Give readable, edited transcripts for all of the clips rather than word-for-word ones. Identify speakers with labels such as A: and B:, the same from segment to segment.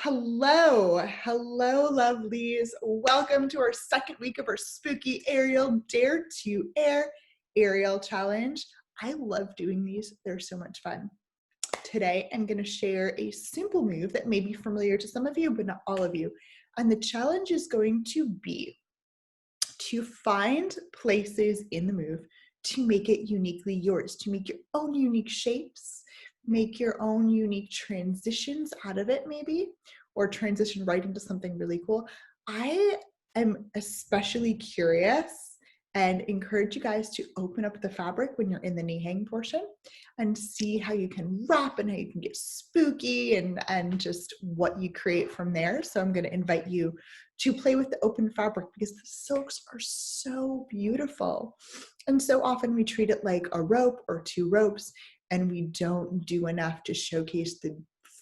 A: Hello, lovelies. Welcome to our second week of our spooky aerial Dare to Air aerial challenge. I love doing these. They're so much fun. Today, I'm going to share a simple move that may be familiar to some of you, but not all of you. And the challenge is going to be to find places in the move to make it uniquely yours, to make your own unique shapes, make your own unique transitions out of it maybe, or transition right into something really cool. I am especially curious and encourage you guys to open up the fabric when you're in the knee hang portion and see how you can wrap and how you can get spooky and just what you create from there. So I'm going to invite you to play with the open fabric because the silks are so beautiful. And so often we treat it like a rope or two ropes, and we don't do enough to showcase the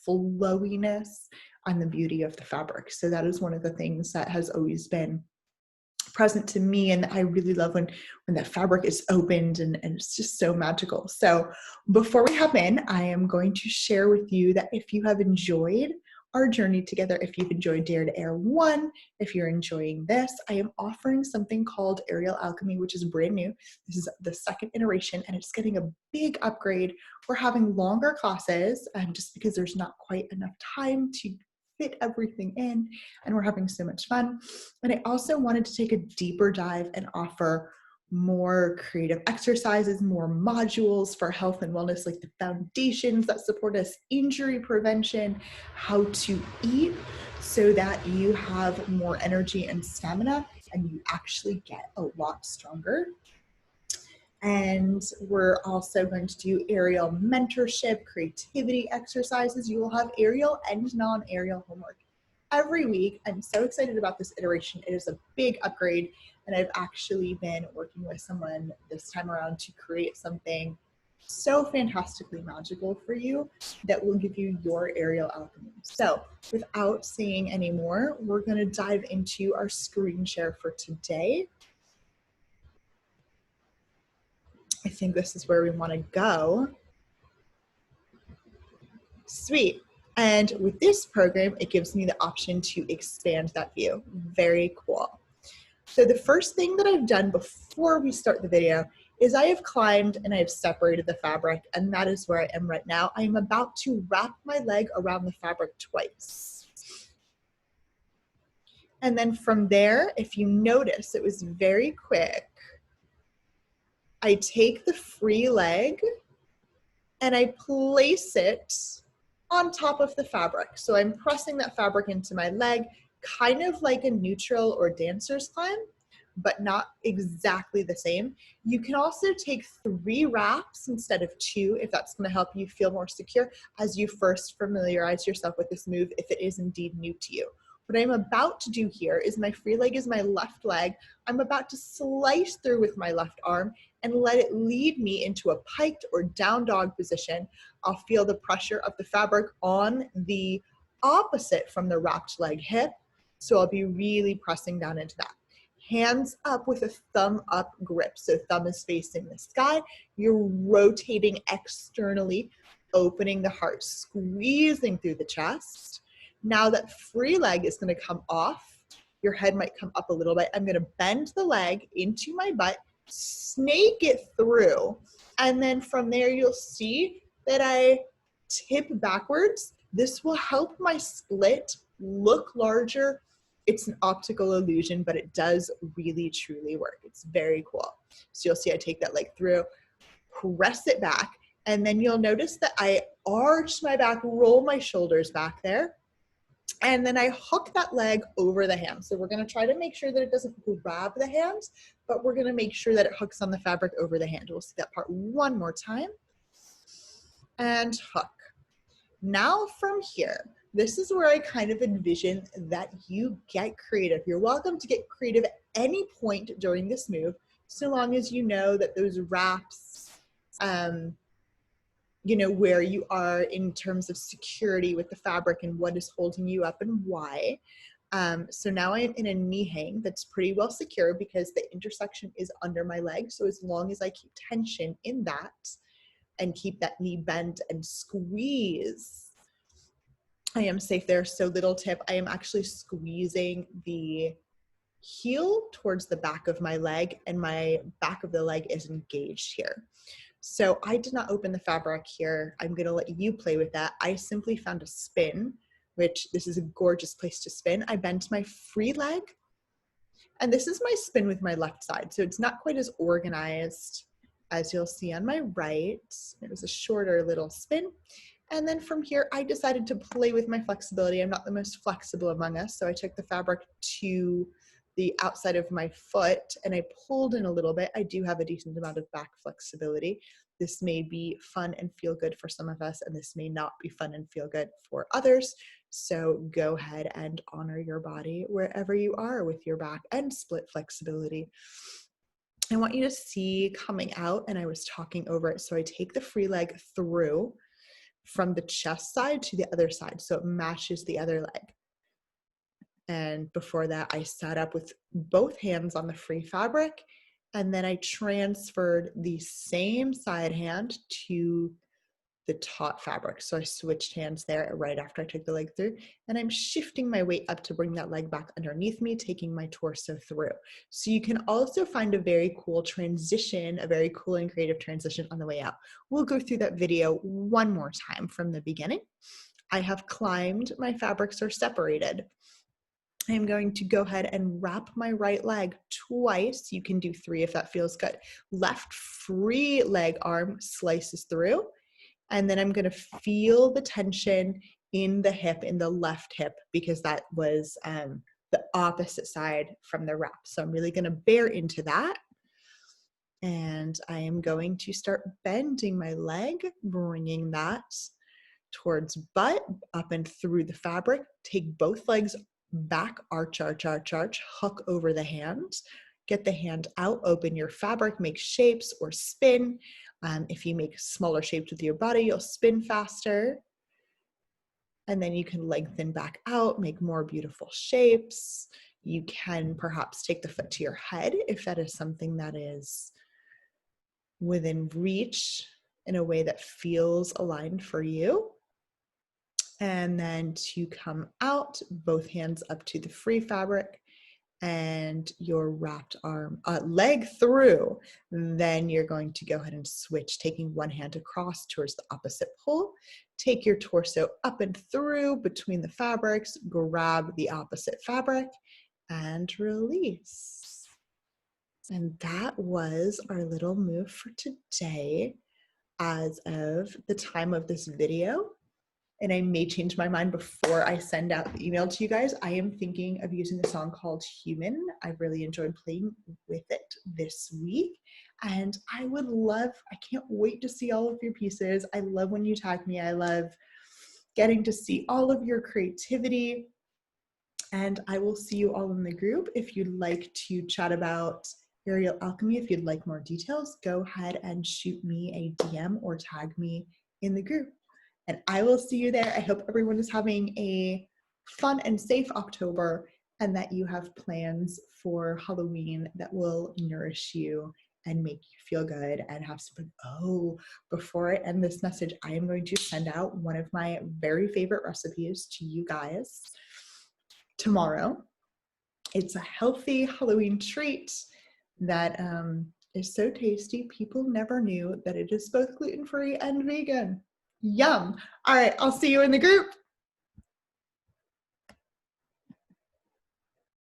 A: flowiness and the beauty of the fabric. So that is one of the things that has always been present to me, and I really love when that fabric is opened and it's just so magical. So before we hop in, I am going to share with you that if you have enjoyed our journey together, if you've enjoyed Dare to Air 1, if you're enjoying this, I am offering something called Aerial Alchemy, which is brand new. This is the second iteration and it's getting a big upgrade. We're having longer classes just because there's not quite enough time to fit everything in, and we're having so much fun. And I also wanted to take a deeper dive and offer more creative exercises, more modules for health and wellness, like the foundations that support us, injury prevention, how to eat so that you have more energy and stamina and you actually get a lot stronger. And we're also going to do aerial mentorship, creativity exercises. You will have aerial and non-aerial homework every week. I'm so excited about this iteration. It is a big upgrade, and I've actually been working with someone this time around to create something so fantastically magical for you that will give you your aerial alchemy. So without saying any more, we're going to dive into our screen share for today. I think this is where we want to go. Sweet. And with this program, it gives me the option to expand that view. Very cool. So the first thing that I've done before we start the video is I have climbed and I have separated the fabric, and that is where I am right now. I am about to wrap my leg around the fabric twice. And then from there, if you notice, it was very quick. I take the free leg and I place it on top of the fabric. So I'm pressing that fabric into my leg, kind of like a neutral or dancer's climb, but not exactly the same. You can also take 3 wraps instead of 2 if that's going to help you feel more secure as you first familiarize yourself with this move if it is indeed new to you. What I'm about to do here is my free leg is my left leg. I'm about to slice through with my left arm and let it lead me into a piked or down dog position. I'll feel the pressure of the fabric on the opposite from the wrapped leg hip. So I'll be really pressing down into that. Hands up with a thumb up grip. So thumb is facing the sky. You're rotating externally, opening the heart, squeezing through the chest. Now that free leg is going to come off. Your head might come up a little bit. I'm going to bend the leg into my butt, snake it through, and then from there you'll see that I tip backwards. This will help my split look larger. It's an optical illusion, but it does really truly work. It's very cool. So you'll see I take that leg through, press it back, and then you'll notice that I arch my back, roll my shoulders back there, and then I hook that leg over the hand. So we're going to try to make sure that it doesn't grab the hand, but we're going to make sure that it hooks on the fabric over the hand. We'll see that part one more time. And hook. Now from here, this is where I kind of envision that you get creative. You're welcome to get creative at any point during this move, so long as you know that those wraps, you know, where you are in terms of security with the fabric and what is holding you up and why. So now I'm in a knee hang that's pretty well secure because the intersection is under my leg. So as long as I keep tension in that and keep that knee bent and squeeze, I am safe there. So little tip, I am actually squeezing the heel towards the back of my leg, and my back of the leg is engaged here. So I did not open the fabric here. I'm going to let you play with that. I simply found a spin, which this is a gorgeous place to spin. I bent my free leg, and this is my spin with my left side. So it's not quite as organized as you'll see on my right. It was a shorter little spin. And then from here, I decided to play with my flexibility. I'm not the most flexible among us, so I took the fabric to the outside of my foot and I pulled in a little bit. I do have a decent amount of back flexibility. This may be fun and feel good for some of us, and this may not be fun and feel good for others. So go ahead and honor your body wherever you are with your back and split flexibility. I want you to see coming out, and I was talking over it. So I take the free leg through from the chest side to the other side, so it matches the other leg. And before that, I sat up with both hands on the free fabric, and then I transferred the same side hand to the taut fabric. So I switched hands there right after I took the leg through, and I'm shifting my weight up to bring that leg back underneath me, taking my torso through. So you can also find a very cool transition, a very cool and creative transition on the way out. We'll go through that video one more time from the beginning. I have climbed, my fabrics are separated. I'm going to go ahead and wrap my right leg twice. You can do 3 if that feels good. Left free leg arm slices through. And then I'm going to feel the tension in the hip, in the left hip, because that was the opposite side from the wrap. So I'm really going to bear into that. And I am going to start bending my leg, bringing that towards butt, up and through the fabric. Take both legs back, arch, arch, arch, arch, hook over the hand. Get the hand out, open your fabric, make shapes or spin. If you make smaller shapes with your body, you'll spin faster. And then you can lengthen back out, make more beautiful shapes. You can perhaps take the foot to your head if that is something that is within reach in a way that feels aligned for you. And then to come out, both hands up to the free fabric and your wrapped arm, leg through. Then you're going to go ahead and switch, taking one hand across towards the opposite pole. Take your torso up and through between the fabrics, grab the opposite fabric and release. And that was our little move for today. As of the time of this video, and I may change my mind before I send out the email to you guys, I am thinking of using a song called Human. I've really enjoyed playing with it this week. And I would love, I can't wait to see all of your pieces. I love when you tag me. I love getting to see all of your creativity. And I will see you all in the group. If you'd like to chat about Aerial Alchemy, if you'd like more details, go ahead and shoot me a DM or tag me in the group. And I will see you there. I hope everyone is having a fun and safe October, and that you have plans for Halloween that will nourish you and make you feel good and have some fun. Oh, before I end this message, I am going to send out one of my very favorite recipes to you guys tomorrow. It's a healthy Halloween treat that is so tasty. People never knew that it is both gluten-free and vegan. Yum. All right, I'll see you in the group.